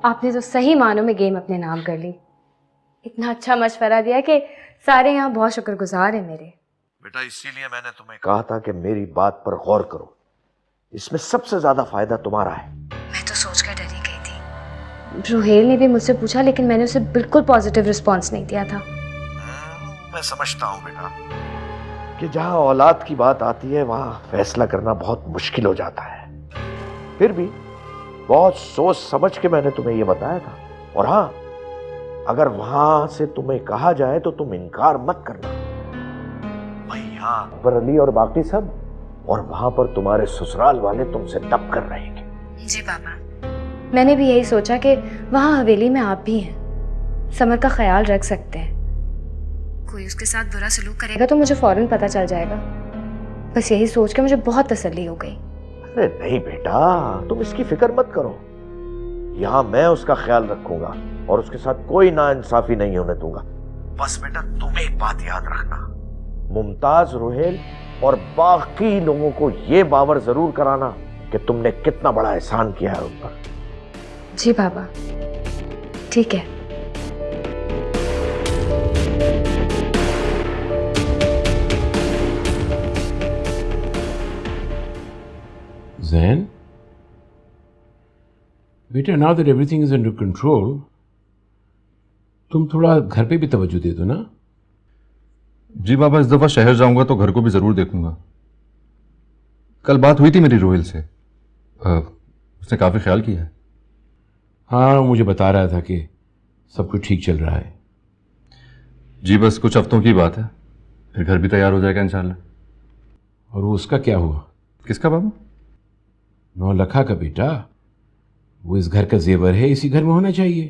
आपने तो सही मानों में गेम अपने नाम कर ली। इतना अच्छा मशवरा दिया कि सारे यहाँ बहुत शुक्रगुजार हैं मेरे। बेटा इसीलिए मैंने तुम्हें कहा था कि मेरी बात पर गौर करो, इसमें सबसे ज्यादा फायदा तुम्हारा है। मैं तो सोच कर डरी गई थी। रुहेल ने भी मुझसे पूछा लेकिन मैंने उसे बिल्कुल पॉजिटिव रिस्पॉन्स नहीं दिया था। मैं समझता हूँ बेटा कि जहाँ औलाद की बात आती है वहां फैसला करना बहुत मुश्किल हो जाता है। फिर भी बहुत सोच समझ के मैंने तुम्हें यह बताया था। और हाँ, अगर वहां से तुम्हें कहा जाए तो तुम इनकार मत करना। भैया अकबर अली और बाकी सब, और वहां पर तुम्हारे ससुराल वाले तुमसे दब कर रहेंगे। जी पापा, मैंने भी यही सोचा कि वहाँ हवेली में आप भी हैं, समर का ख्याल रख सकते हैं। कोई उसके साथ बुरा सलूक करेगा तो मुझे फौरन पता चल जाएगा। बस यही सोच के मुझे बहुत तसल्ली हो गई। अरे नहीं बेटा, तुम इसकी फिक्र मत करो। यहाँ मैं उसका ख्याल रखूंगा और उसके साथ कोई नाइंसाफी नहीं होने दूंगा। बस बेटा तुम एक बात याद रखना, मुमताज, रुहेल और बाकी लोगों को यह बावर जरूर कराना कि तुमने कितना बड़ा एहसान किया है उन पर। जी पापा, ठीक है। Zain, बेटा, now that everything is under control, तुम थोड़ा घर पे भी तवज्जो दे दो ना। जी बाबा, इस दफा शहर जाऊंगा तो घर को भी जरूर देखूंगा। कल बात हुई थी मेरी रोहिल से, उसने काफी ख्याल किया है। हाँ, मुझे बता रहा था कि सब कुछ ठीक चल रहा है। जी बस कुछ हफ्तों की बात है, फिर घर भी तैयार हो जाएगा इंशाल्लाह। और वो उसका क्या हुआ? किसका बाबा? नौलखा का बेटा। वो इस घर का जेवर है, इसी घर में होना चाहिए।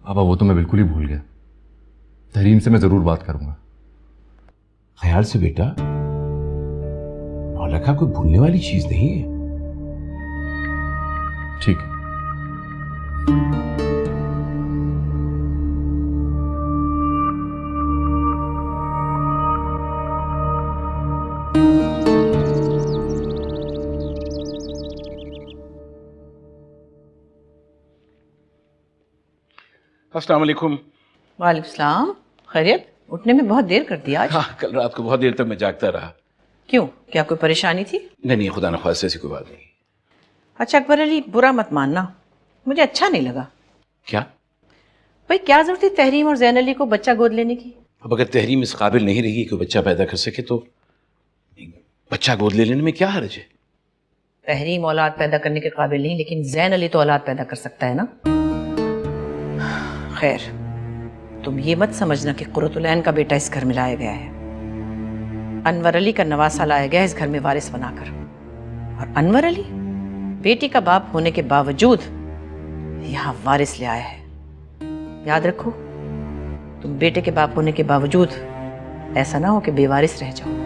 बाबा वो तो मैं बिल्कुल ही भूल गया। तहरीम से मैं जरूर बात करूंगा। ख्याल से बेटा, नौलखा कोई भूलने वाली चीज नहीं है। ठीक है। अस्सलाम वालेकुम। वालेकुम सलाम। खैरियत? उठने में बहुत देर कर दिया आज। हाँ, कल रात को बहुत देर तक मैं जागता रहा। क्यों, क्या कोई परेशानी थी? नहीं, खुदा न ख्वास्ते ऐसी कोई बात नहीं। अच्छा अकबर अली, बुरा मत मानना, मुझे अच्छा नहीं लगा। क्या? भाई क्या जरूरत थी तहरीम और जैन अली को बच्चा गोद लेने की? अब अगर तहरीम इस काबिल नहीं रही कि बच्चा पैदा कर सके तो बच्चा गोद ले लेने में क्या हर्ज है? तहरीम औलाद पैदा करने के काबिल नहीं, लेकिन जैन अली तो औलाद पैदा कर सकता है ना। खैर, तुम ये मत समझना कि कुर्रतुलैन का बेटा इस घर में लाया गया है। अनवर अली का नवासा लाया गया इस घर में वारिस बनाकर। और अनवर अली बेटी का बाप होने के बावजूद यहाँ वारिस ले आया है। याद रखो, तुम बेटे के बाप होने के बावजूद ऐसा ना हो कि बेवारिस रह जाओ।